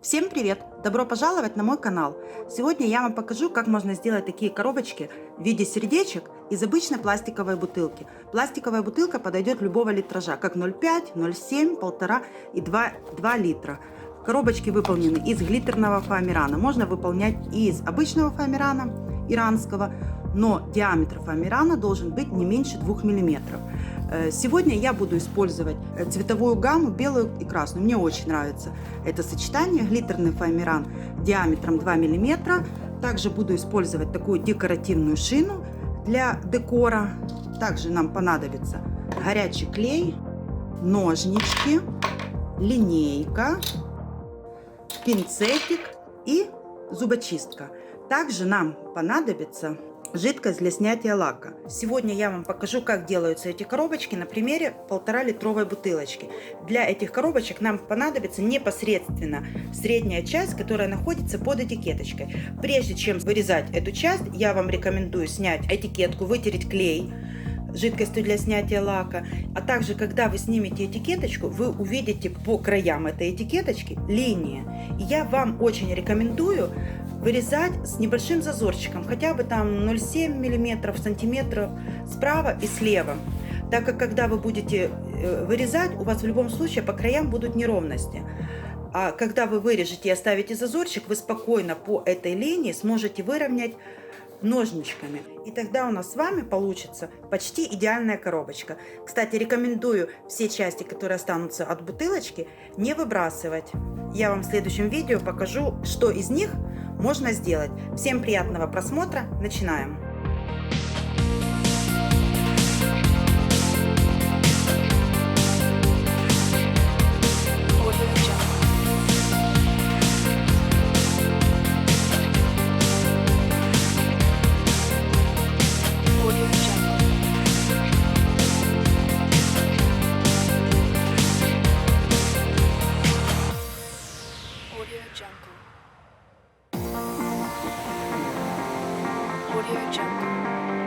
Всем привет! Добро пожаловать на мой канал! Сегодня я вам покажу, как можно сделать такие коробочки в виде сердечек из обычной пластиковой бутылки. Пластиковая бутылка подойдет любого литража, как 0,5, 0,7, 1,5 и 2 литра. Коробочки выполнены из глиттерного фоамирана. Можно выполнять и из обычного фоамирана, иранского, но диаметр фоамирана должен быть не меньше 2 мм. Сегодня я буду использовать цветовую гамму белую и красную. Мне очень нравится это сочетание. Глиттерный фоамиран диаметром 2 мм. Также буду использовать такую декоративную шину для декора. Также нам понадобится горячий клей, ножнички, линейка, пинцетик и зубочистка. Также нам понадобится жидкость для снятия лака. Сегодня я вам покажу, как делаются эти коробочки на примере 1,5-литровой бутылочки. Для этих коробочек нам понадобится непосредственно средняя часть, которая находится под этикеточкой. Прежде чем вырезать эту часть, я вам рекомендую снять этикетку, вытереть клей жидкостью для снятия лака. А также, когда вы снимете этикеточку, вы увидите по краям этой этикеточки линии. И я вам очень рекомендую вырезать с небольшим зазорчиком, хотя бы там 0,7 мм, сантиметров справа и слева. Так как когда вы будете вырезать, у вас в любом случае по краям будут неровности. А когда вы вырежете и оставите зазорчик, вы спокойно по этой линии сможете выровнять ножничками. И тогда у нас с вами получится почти идеальная коробочка. Кстати, рекомендую все части, которые останутся от бутылочки, не выбрасывать. Я вам в следующем видео покажу, что из них можно сделать. Всем приятного просмотра. Начинаем. Audio Jungle.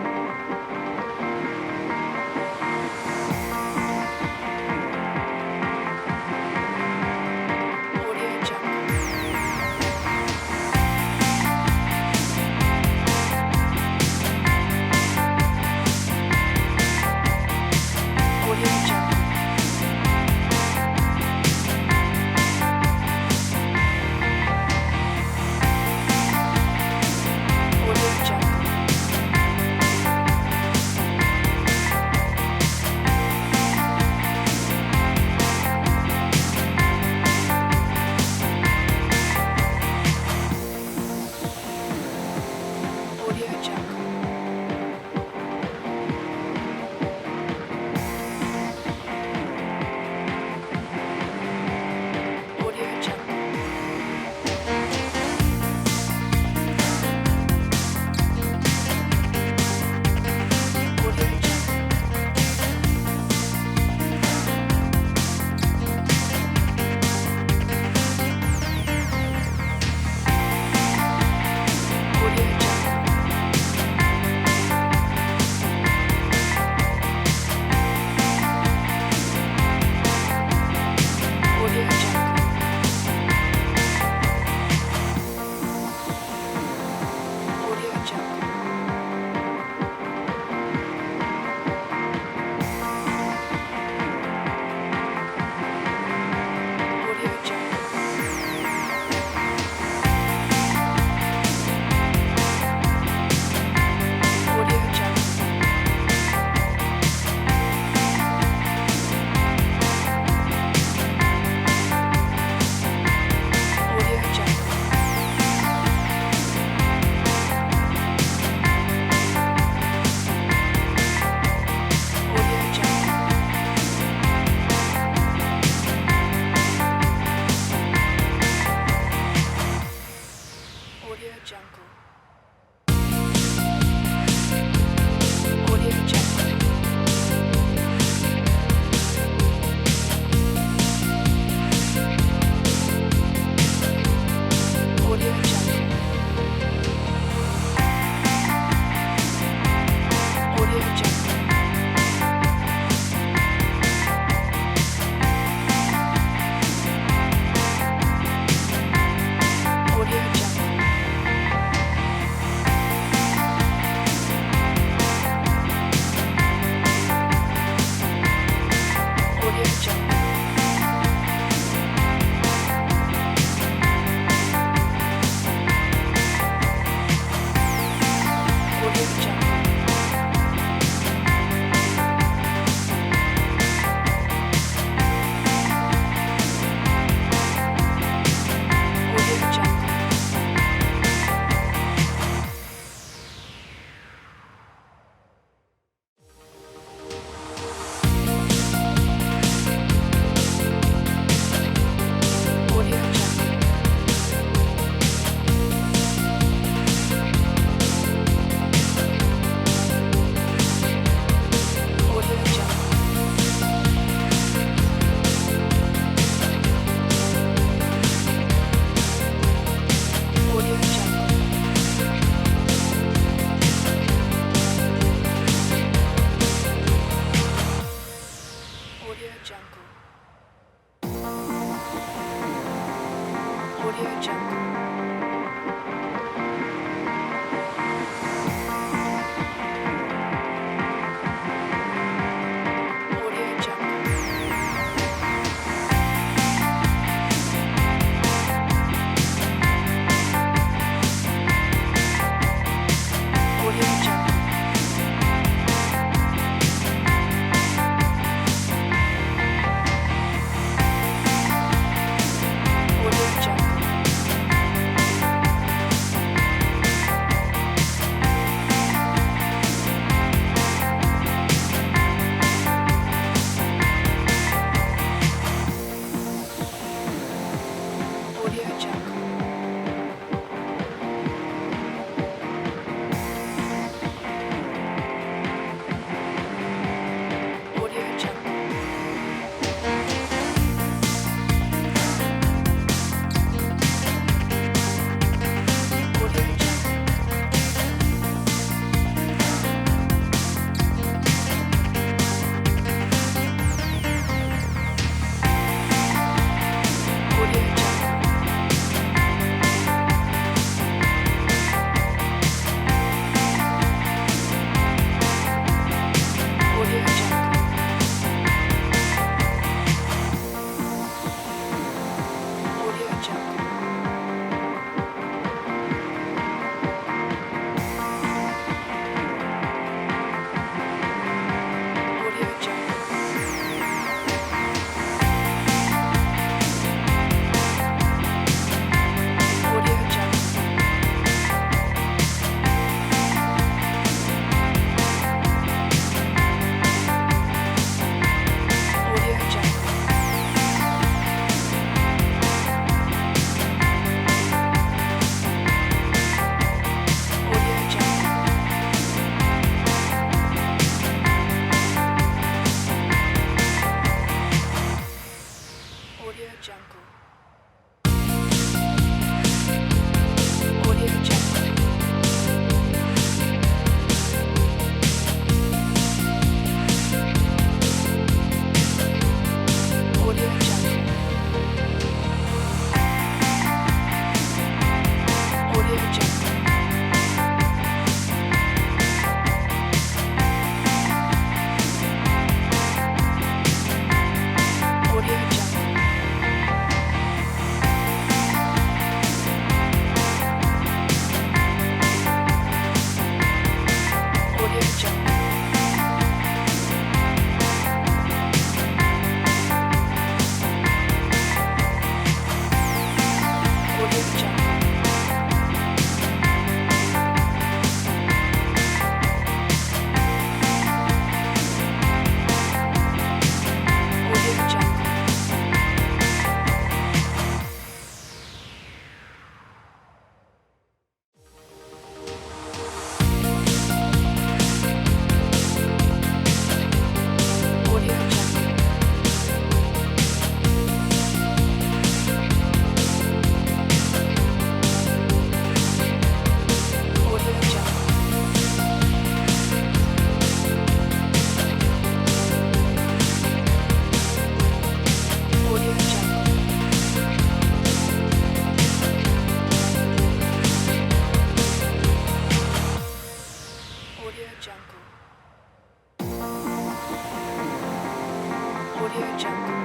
Audio Jungle.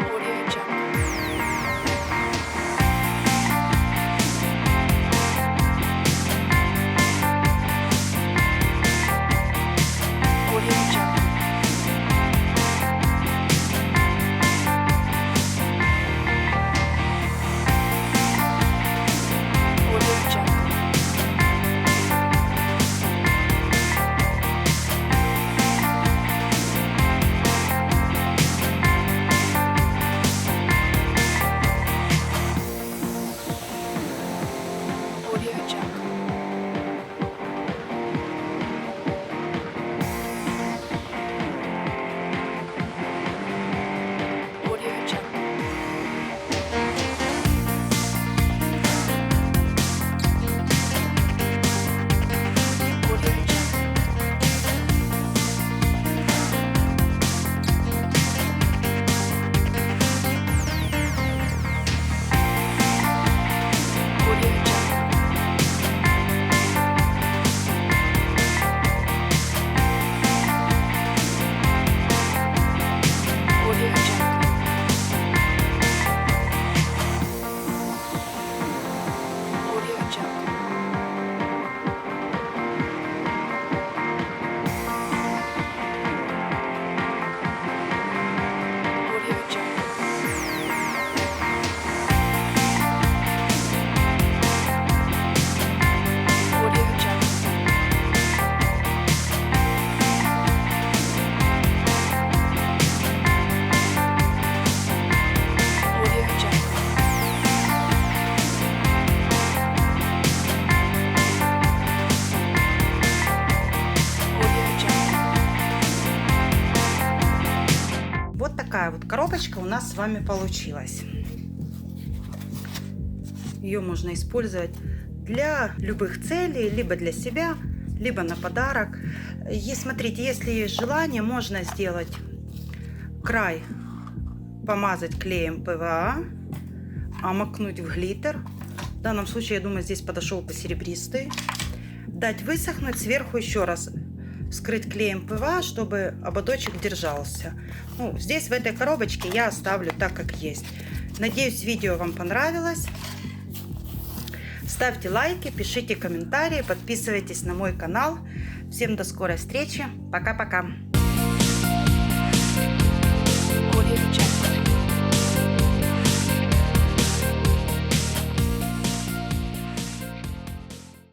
Audio Jungle. Audio Jungle. Audio Jungle. Audio Jungle. Audio Jungle. Audio Jungle. Audio Jungle. Audio Jungle. Audio Jungle. Audio Jungle. Audio Jungle. Audio Jungle. Audio Jungle. Вот такая вот коробочка у нас с вами получилась. Ее можно использовать для любых целей, либо для себя, либо на подарок. И смотрите, если есть желание, можно сделать край, помазать клеем ПВА, макнуть в глиттер. В данном случае, я думаю, здесь подошел бы серебристый. Дать высохнуть, сверху еще раз вскрыть клеем ПВА, чтобы ободочек держался. Ну, здесь в этой коробочке я оставлю так, как есть. Надеюсь, видео вам понравилось. Ставьте лайки, пишите комментарии, подписывайтесь на мой канал. Всем до скорой встречи. Пока-пока.